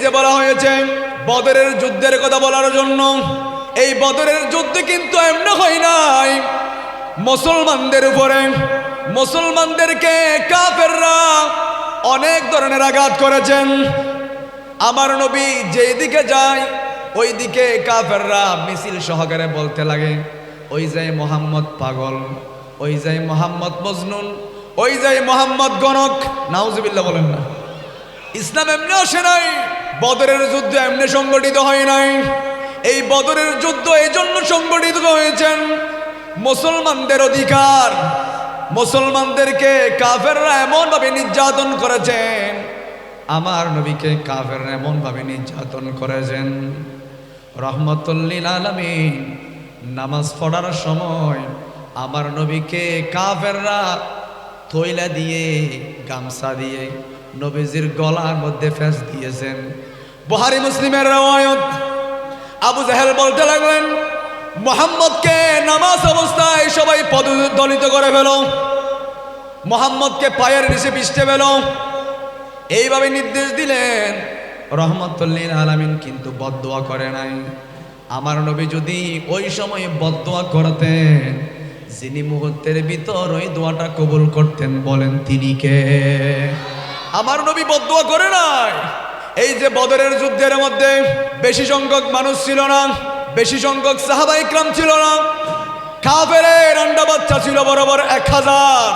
যে বলা হয়েছে বদরের যুদ্ধের কথা বলার জন্য, এই বদরের যুদ্ধ কিন্তু এমনি হয় নাই। মুসলমানদের উপরে, মুসলমানদেরকে কাফেররা অনেক ধরনের আঘাত করেছেন। আমার নবী যেই দিকে যায় ওই দিকে কাফেররা মিছিল সহকারে বলতে লাগে, ওই যায় মোহাম্মদ পাগল, ওই যায় মোহাম্মদ মজনুন, ওই যায় মোহাম্মদ গণক। নাউজুবিল্লাহ বলেন না। ইসলাম এমনি আসে নাই, বদরের যুদ্ধ এমনি সংগঠিত হয় নাই। এই বদরের যুদ্ধ এই জন্য সংগঠিত হয়েছেন মুসলমানদের অধিকার, মুসলমানদেরকে কাফেররা এমন ভাবে নির্যাতন করেছেন, আমার নবীকে কাফেররা এমন ভাবে নির্যাতন করেছেন। রহমতুল লিল আলামিন নামাজ পড়ার সময় আমার নবীকে কাফেররা থইলা দিয়ে, গামছা দিয়ে নবীজির গলার মধ্যে ফেস দিয়েছেন। বুখারী মুসলিমের রওয়ায়াত, আবু জাহেল বলতে লাগলেন, মুহাম্মদকে নামাজ অবস্থায় সবাই পদদলিত করে ফেলো, মুহাম্মদকে পায়ের নিচে পিষতে ফেলো, এইভাবে নির্দেশ দিলেন। রহমতুল লিল আলামিন কিন্তু বদদোয়া করে নাই। আমার নবী যদি ওই সময় বদদোয়া করতেন, যিনি মুহূর্তের ভিতর ওই দোয়াটা কবুল করতেন, বলেন তিনি কে? আমার নবী বদদোয়া করে নাই। এই যে বদরের যুদ্ধের মধ্যে বেশি সংখ্যক মানুষ ছিল না, বেশি সংখ্যক সাহাবা ইকরাম ছিল না, কাফেরের আন্ডা বাচ্চা ছিল বরাবর 1000,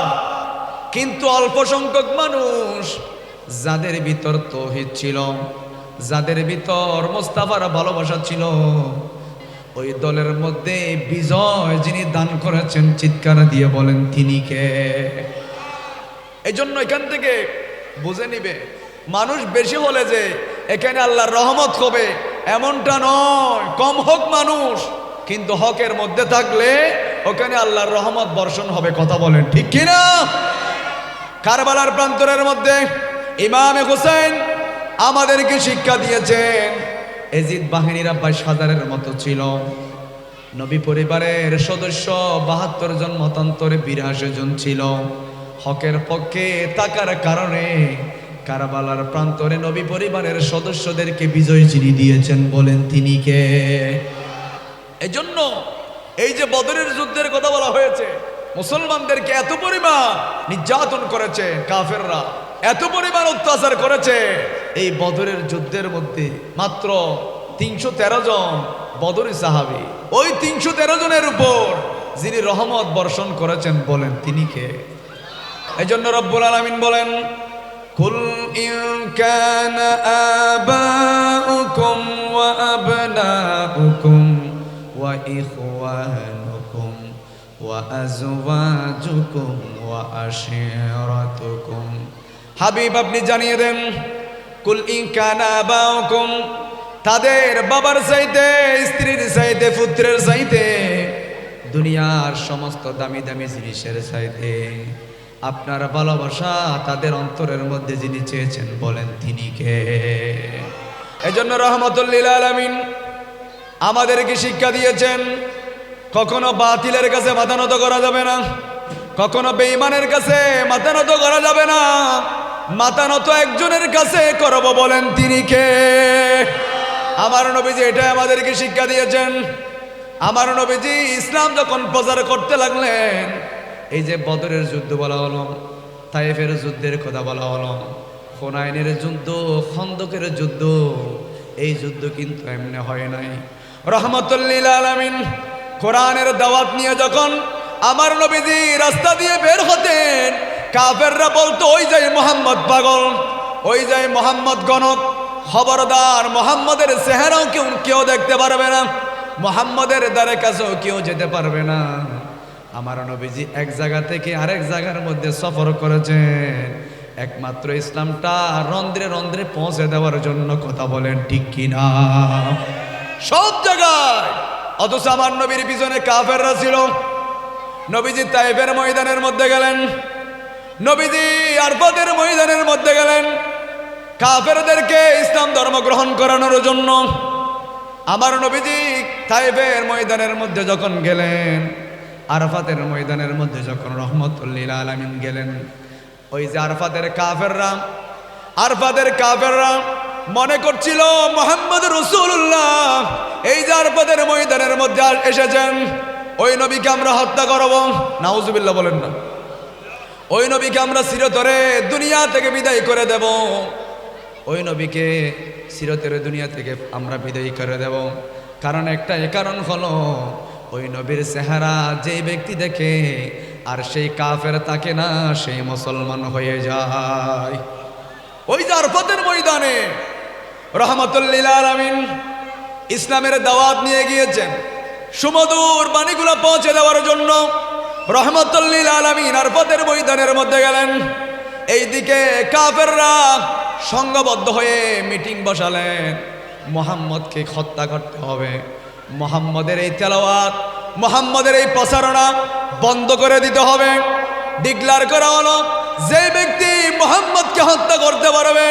কিন্তু অল্প সংখ্যক মানুষ যাদের ভিতর তাওহীদ ছিল, যাদের ভিতর মুস্তাফার ভালোবাসা ছিল, ওই দলের মধ্যে বিজয় যিনি দান করেছেন, চিৎকার দিয়ে বলেন তিনি কে? এই জন্য এখান থেকে বুঝে নিবে, মানুষ বেশি হলে যে এখানে আল্লাহর রহমত হবে এমনটা নয়। কম হোক মানুষ, কিন্তু হকের মধ্যে থাকলে ওখানে আল্লাহর রহমত বর্ষণ হবে। কথা বলেন ঠিক কিনা? কারবালার প্রান্তরের মধ্যে ইমামে হোসেন আমাদেরকে শিক্ষা দিয়েছেন। এজিদ বাহিনীরা 22,000-এর মতো ছিল। নবী পরিবারের সদস্য 72 জন, মতান্তরে 82 জন ছিল। হকের পক্ষে থাকার কারণে কারবালার প্রান্তরে নবী পরিবারের সদস্যদেরকে বিজয় যিনি দিয়েছেন, বলেন তিনি কে? এজন্য এই যে বদরের যুদ্ধের কথা বলা হয়েছে, মুসলমানদেরকে এত পরিমাণ নির্যাতন করেছে কাফেররা, এত পরিমাণ অত্যাচার করেছে। এই বদরের যুদ্ধের মধ্যে মাত্র 313 জন বদরি সাহাবী, ওই 313 জনের উপর যিনি রহমত বর্ষণ করেছেন, বলেন তিনি কে? এজন্য রব্বুল আলামিন বলেন, কুল ইন কানা আবাউকুম ওয়া আবনাউকুম ওয়া ইখওয়ানুকুম ওয়া আজওয়াজুকুম ওয়া আশিরাতুকুম। হাবিব আপনি জানিয়ে দেন, কুল ইন কানা আবাউকুম, তাদের বাবার চাইতে, স্ত্রীর চাইতে, পুত্রের চাইতে, দুনিয়ার সমস্ত দামি দামি জিনিসের চাইতে আপনার ভালোবাসা তাদের অন্তরের মধ্যে যিনি চেয়েছেন, বলেন তিনি কে? এজন্য রহমতুল লিল আলামিন আমাদেরকে শিক্ষা দিয়েছেন, কখনো বাতিলের কাছে মাথা নত করা যাবে না, কখনো বেঈমানের কাছে মাথা নত করা যাবে না। মাথা নত একজনের কাছে করব, বলেন তিনি কে? আমার নবীজি এটা আমাদেরকে শিক্ষা দিয়েছেন। আমার নবীজি ইসলাম যখন প্রচার করতে লাগলেন, এই যে বদরের যুদ্ধ বলা হলো, তায়েফের যুদ্ধের কথা বলা হলো, হুনাইনের যুদ্ধ, খন্দকের যুদ্ধ, এই যুদ্ধ কিন্তু এমনি হয় নাই। রহমতুল লিল আলামিন কোরআনের দাওয়াত নিয়ে যখন আমার নবীজি রাস্তা দিয়ে বের হতেন, কাফেররা বলতো, ওই যায় মোহাম্মদ পাগল, ওই যায় মোহাম্মদ গণক, খবরদার মোহাম্মদের চেহারাও কেউ দেখতে পারবে না, মোহাম্মদের দ্বারে কাছেও কেউ যেতে পারবে না। আমার নবীজি এক জায়গা থেকে আরেক জায়গার মধ্যে সফর করেছেন একমাত্র ইসলামটা রন্ধ্রে রন্ধ্রে পৌঁছে দেওয়ার জন্য। কথা বলেন ঠিক কিনা? সব জায়গায়। অথচ আমার নবীর পিছনে কাফেররা ছিল। নবীজি তায়েফের ময়দানের মধ্যে গেলেন, নবীজি আরফাতের ময়দানের মধ্যে গেলেন কাফেরদেরকে ইসলাম ধর্ম গ্রহণ করানোর জন্য। আমার নবীজি তায়েফের ময়দানের মধ্যে যখন গেলেন, আরফাতের ময়দানের মধ্যে যখন রহমতুল লিল আলামিন গেলেন, ওই যে আরফাতের কাফেররা মনে করছিল মুহাম্মদ রাসূলুল্লাহ এই জারফাতের ময়দানের মধ্যে এসেছেন, ওই নবীকে আমরা হত্যা করব। নাউজুবিল্লাহ বলেন না। ওই নবীকে আমরা চিরতরে দুনিয়া থেকে বিদায় করে দেব, ওই নবীকে চিরতরে দুনিয়া থেকে আমরা বিদায় করে দেব। কারণ একটাই কারণ হলো, ওই নবীর চেহারা যেই ব্যক্তি দেখে আর সেই কাফের তাকে না, সেই মুসলমান হয়ে যায়। ওই জারফাতের ময়দানে রহমাতুল লিল আলামিন ইসলামের দাওয়াত নিয়ে গিয়েছেন, সুমধুর বাণীগুলো পৌঁছে দেওয়ার জন্য রহমাতুল লিল আলামিন আরফাতের ময়দানের মধ্যে গেলেন। এইদিকে কাফেররা সংঘবদ্ধ হয়ে মিটিং বসালেন, মুহাম্মদকে হত্যা করতে হবে, মুহাম্মদের এই তেলাওয়াত, মুহাম্মদের এই প্রচারণা বন্ধ করে দিতে হবে। ডিক্লার করা হলো, যে ব্যক্তি মুহাম্মদকে হত্যা করতে পারবে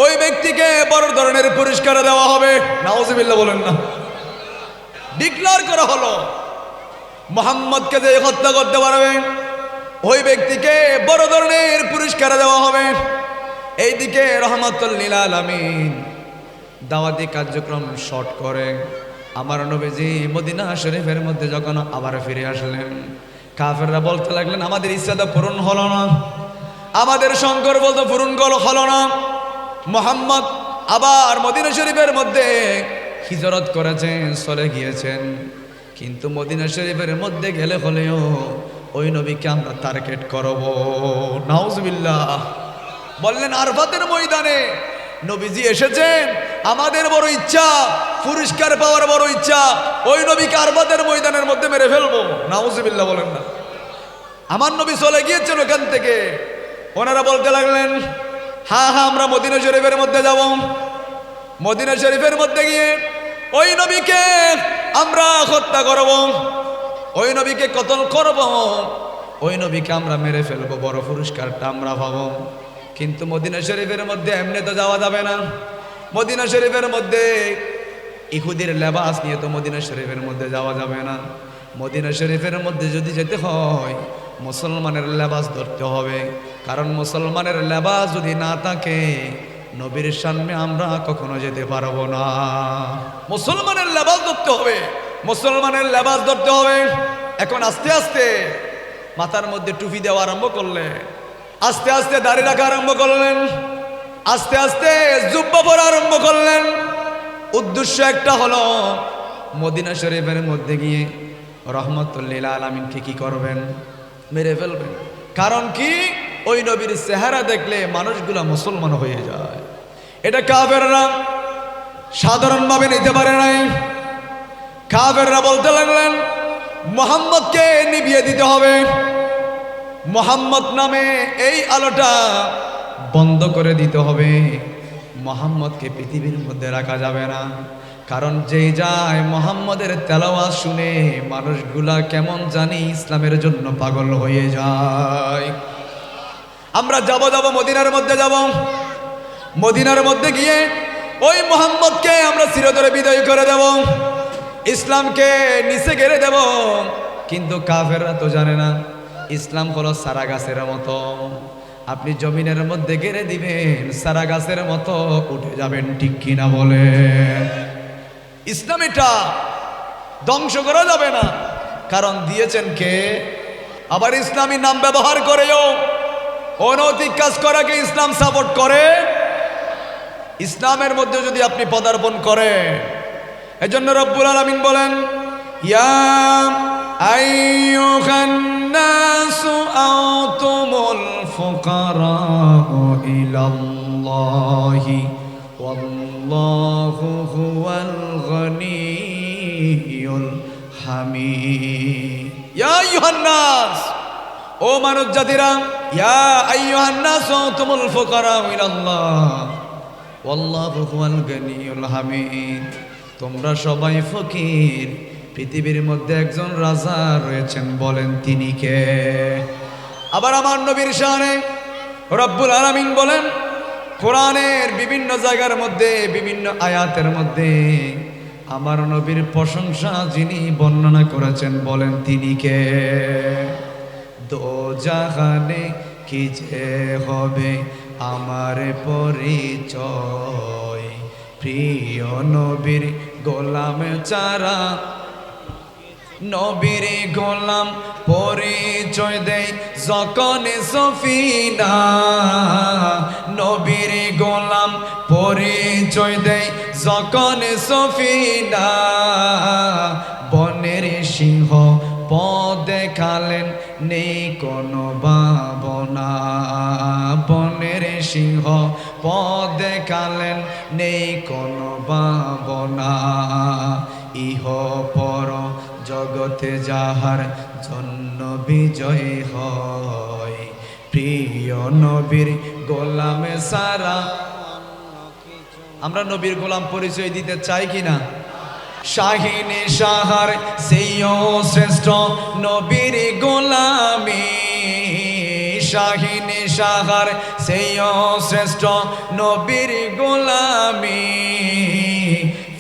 ওই ব্যক্তিকে বড় ধরনের পুরস্কার দেওয়া হবে। নাউজুবিল্লাহ বলেন না। ডিক্লার করা হলো, মুহাম্মদকে যে হত্যা করতে পারবে ওই ব্যক্তিকে বড় ধরনের পুরস্কার দেওয়া হবে। এইদিকে রহমাতুল লিল আলামিন দাওয়াতি কার্যক্রম শর্ট করে আমার নবীজি মদিনা শরীফের মধ্যে যখন আবার ফিরে আসলেন, কাফেররা বলতে লাগলেন, আমাদের ইচ্ছা তো পূরণ হলো না, আমাদের সংকল্প তো পূরণ হলো না। মুহাম্মদ আবার মদিনা শরীফের মধ্যে হিজরত করেছেন, চলে গিয়েছেন, কিন্তু মদিনা শরীফের মধ্যে গেলে হলেও ওই নবীকে আমরা টার্গেট করব। নাউজুবিল্লাহ বললেন, আরফাতের ময়দানে নবীজি এসেছেন, আমাদের বড় ইচ্ছা, পুরস্কার পাওয়ার বড় ইচ্ছা, ওই নবীকে আরফাতের ময়দানের মধ্যে মেরে ফেলবো। নাউজুবিল্লাহ বলেন না। আমার নবী চলে গিয়েছেন ওখান থেকে। ওনারা বলতে লাগলেন, হ্যাঁ হ্যাঁ আমরা মদিনা শরীফের মধ্যে যাব, মদিনা শরীফের মধ্যে গিয়ে ওই নবীকে আমরা হত্যা করব, ওই নবীকে কতল করব, ওই নবীকে আমরা মেরে ফেলবো, বড় পুরস্কারটা আমরা পাবো। কিন্তু মদিনা শরীফের মধ্যে এমনি তো যাওয়া যাবে না, মদিনা শরীফের মধ্যে ইহুদির লেবাস নিয়ে তো মদিনা শরীফের মধ্যে যাওয়া যাবে না। মদিনা শরীফের মধ্যে যদি যেতে হয় মুসলমানের লেবাস ধরতে হবে, কারণ মুসলমানের লেবাস যদি না থাকে নবীর সামনে আমরা কখনো যেতে পারবো না। মুসলমানের লেবাস ধরতে হবে, মুসলমানের লেবাস ধরতে হবে। এখন আস্তে আস্তে মাথার মধ্যে টুপি দেওয়া আরম্ভ করলেন, আস্তে আস্তে দাড়ি রাখা আরম্ভ করলেন, আস্তে আস্তে জুব্বা পরা আরম্ভ করলেন। উদ্দেশ্য একটা হলো, মদিনা শরীফের মধ্যে গিয়ে রহমাতুল লিল আলামিনকে কি করবেন? মেরে ফেলবেন। কারণ কি? ওই নবীর চেহারা দেখলে মানুষগুলা মুসলমান হয়ে যায়। এটা কাফেররা সাধারণভাবে নিতে পারে নাই। কাফেররা বলতে লাগলেন, মুহাম্মদকে নিভিয়ে দিতে হবে, মুহাম্মদ নামে এই আলোটা বন্ধ করে দিতে হবে, মুহাম্মদকে পৃথিবীর মধ্যে রাখা যাবে না। কারণ যেই যায় মুহাম্মদের তেলাওয়াত শুনে মানুষগুলা কেমন জানি ইসলামের জন্য পাগল হয়ে যায়। আমরা যাব মদিনার মধ্যে যাব, মদিনার মধ্যে গিয়ে ওই মুহাম্মদকে আমরা চিরতরে বিদায় করে দেব, ইসলামকে নিচে গেড়ে দেব। কিন্তু কাফেররা তো জানে না ইসলাম হলো সারা গাছের মতো, আপনি জমিনের মধ্যে গেড়ে দিবেন সারা গাছের মতো উঠে যাবেন, ঠিক কিনা বলে? ইসলাম এটা ধ্বংস করা যাবে না, কারণ দিয়েছেন কে? আবার ইসলামী নাম ব্যবহার করেও অনৈতিক কাজ করাকে ইসলাম সাপোর্ট করে। ইসলামের মধ্যে যদি আপনি পদার্পণ করেন, এজন্য রব্বুল আলামিন বলেন, ইয়া আইয়ুহান নাসু আনতুমুল ফুকারাউ ইলাল্লাহি ওয়াল্লাহু হুয়াল গনিয়ুল হামিদ। ইয়া আইয়ুহান নাস, ও মানব জাতিরা, ইয়া আইয়ুহান নাস আনতুমুল ফুকারাউ ইলাল্লাহ ওয়াল্লাহু হুয়াল গনিয়ুল হামিদ। তোমরা সবাই ফকির, পৃথিবীর মধ্যে একজন রাজা রয়েছেন, বলেন তিনি কে? আবার আমার নবীর শানে রব্বুল আলামিন বলেন কোরআনের বিভিন্ন জায়গার মধ্যে, বিভিন্ন আয়াতের মধ্যে আমার নবীর প্রশংসা যিনি বর্ণনা করেছেন, বলেন তিনি কে? দো জাহানে কি যে হবে আমার পরিচয়, প্রিয় নবীর গোলাম চারা, নবীর গোলাম পরিচয় দেয় যখন সফিনা, নবীর গোলাম পরিচয় দেয় যখন সফিনা, বনের সিংহ পথ দেখালেন নেই কোনো ভাবনা, বনের সিংহ পথ দেখালেন নেই কোনো ভাবনা, ইহ পর জগতে যাহার জন্য বিজয় হয়, প্রিয় নবীর গোলামে সারা। আমরা নবীর গোলাম পরিচয় দিতে চাই কিনা? শাহিনে সাহার সেইও শ্রেষ্ঠ নবীর গোলামি, শাহিনে সাহার সেইও শ্রেষ্ঠ নবীর গোলামি,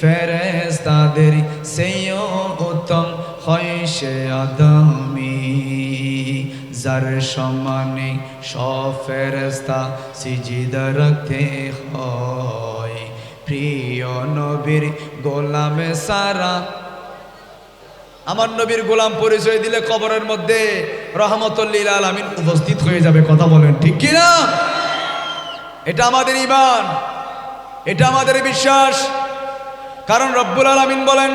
ফেরেশতাদের সেইও উত্তম হয় সে আদমি, যার সমানে সব ফেরেশতা সিজদা রাখতে হয়, প্রিয় নবীর গোলামে সারা। আমার নবীর গোলাম পরিচয় দিলে কবরের মধ্যে রহমতুল লিল আলামিন উপস্থিত হয়ে যাবে। কথা বলেন ঠিক কি না? এটা আমাদের ঈমান, এটা আমাদের বিশ্বাস। কারণ রব্বুল আলামিন বলেন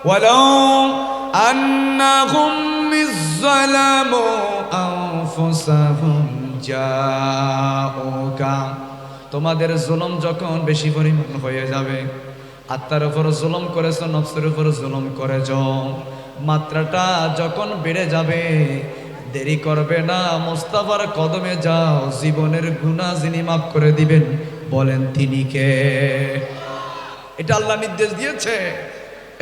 ওয়ালাউ আন্নাহুম ইযলামু আনফুসাহুম জাউকা, তোমাদের জুলুম যখন বেশি পরিমাণ হয়ে যাবে, আত্মার উপর জুলুম করেছো, নফসের উপর জুলুম করেছো, মাত্রাটা যখন বেড়ে যাবে, দেরি করবে না, মুস্তাফার কদমে যাও, জীবনের গুনাহ যিনি মাফ করে দিবেন, বলেন তিনি কে? এটা আল্লাহ নির্দেশ দিয়েছে।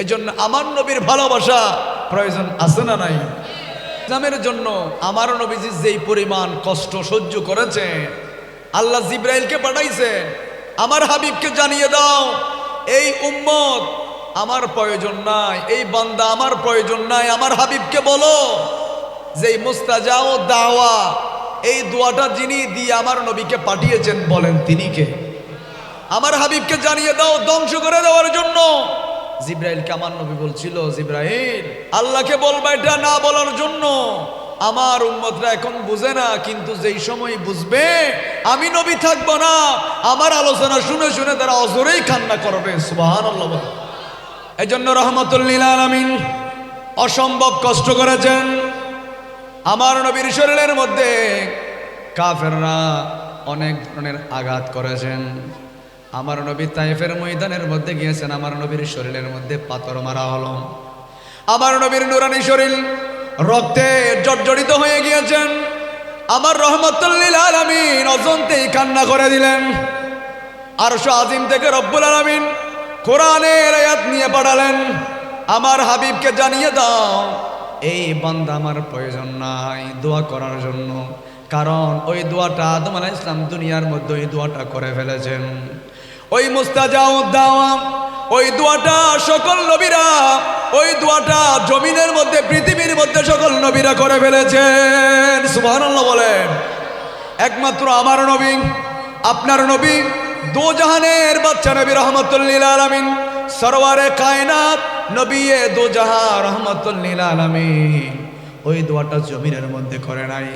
এজন্য আমার নবীর ভালোবাসা প্রয়োজন আছে না নাই? ইসলামের জন্য আমার নবীজি যেই পরিমাণ কষ্ট সহ্য করেছে, আল্লাহ জিব্রাইলকে পাঠাইছেন, আমার হাবিবকে জানিয়ে দাও এই উম্মত আমার প্রয়োজন নাই, এই বান্দা আমার প্রয়োজন নাই, আমার হাবিবকে বলো যে মুস্তাজাও দাওয়া, এই দোয়াটা যিনি দিয়ে আমার নবীকে পাঠিয়েছেন, বলেন তিনি কে? আমার হাবিবকে জানিয়ে দাও ধ্বংস করে দেওয়ার জন্য। জিব্রাইলকে আমার নবী বলছিল, জিব্রাইল আল্লাহকে বলবা এটা না বলার জন্য, আমার উম্মতরা এখন বুঝে না, কিন্তু যেই সময় বুঝবে আমি নবী থাকবো না, আমার আলোচনা শুনে শুনে তারা অজরেই কান্না করবে। সুবহানাল্লাহ। এজন্য রহমতুল লিল আলামিন অসম্ভব কষ্ট করেছেন। আমার নবীর শরীরের মধ্যে কাফেররা অনেক ধরনের আঘাত করেছেন। আমার নবী তায়েফের ময়দানের মধ্যে গিয়েছেন, আমার নবীর শরীরের মধ্যে পাথর মারা হলো, আমার নবীর নুরানি শরীর রক্তে জর্জরিত হয়ে গিয়েছেন। আমার রহমতুল লিল আলামিন অজন্তেই কান্না করে দিলেন। আরশ আজিম থেকে রব্বুল আলামিন কোরআনের আয়াত নিয়ে পাঠালেন, আমার হাবিবকে জানিয়ে দাও এই বান্দা আমার প্রয়োজন নাই দোয়া করার জন্য, কারণ ওই দোয়াটা আদম আলাইহিস সালাম দুনিয়ার মধ্যে ওই দোয়াটা করে ফেলেছেন। ওই মুস্তাজাউদ দাওয়া, ওই দোয়াটা সকল নবীরা, ওই দোয়াটা জমিনের মধ্যে পৃথিবীর মধ্যে সকল নবীরা করে ফেলেছেন। সুবহানাল্লাহ বলেন। একমাত্র আমার নবী, আপনার নবী, দো জাহানের বাচ্চা নবী রহমতুল লিল আলামিন, সরওয়ারে কায়নাত নবী দো জাহান রহমতুল লিল আলামিন ওই দোয়াটা জমিনের মধ্যে করে নাই।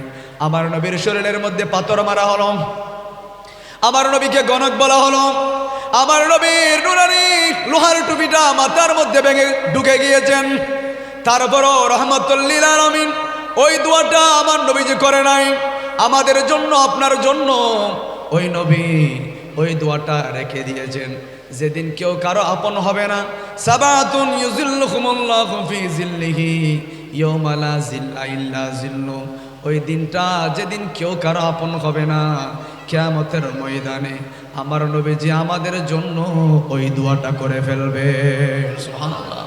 আমার নবীর শরীরের মধ্যে পাথর মারা হলো, আমার নবীকে গণক বলা হলো, আমার নবীর নুরানি লোহার টুপিটা মাথার মধ্যে ভেঙে ঢুকে গিয়েছেন, তারপরও রহমতুল লিল আলামিন ওই দোয়াটা আমার নবীজি করে নাই। আমাদের জন্য, আপনার জন্য ওই নবী ওই দোয়াটা রেখে দিয়েছেন। যেদিন কেউ কারো আপন হবে না, সাবাতুন ইউজিল্লুহুমুল্লাহু ফি জিল্লিহি ইয়াওমা লা জিল্লা ইল্লা জিল্লু, ওই দিনটা যেদিন কেউ কারো আপন হবে না, কিয়ামতের ময়দানে আমার নবীজি আমাদের জন্য ওই দোয়াটা করে ফেলবে। সুবহানাল্লাহ।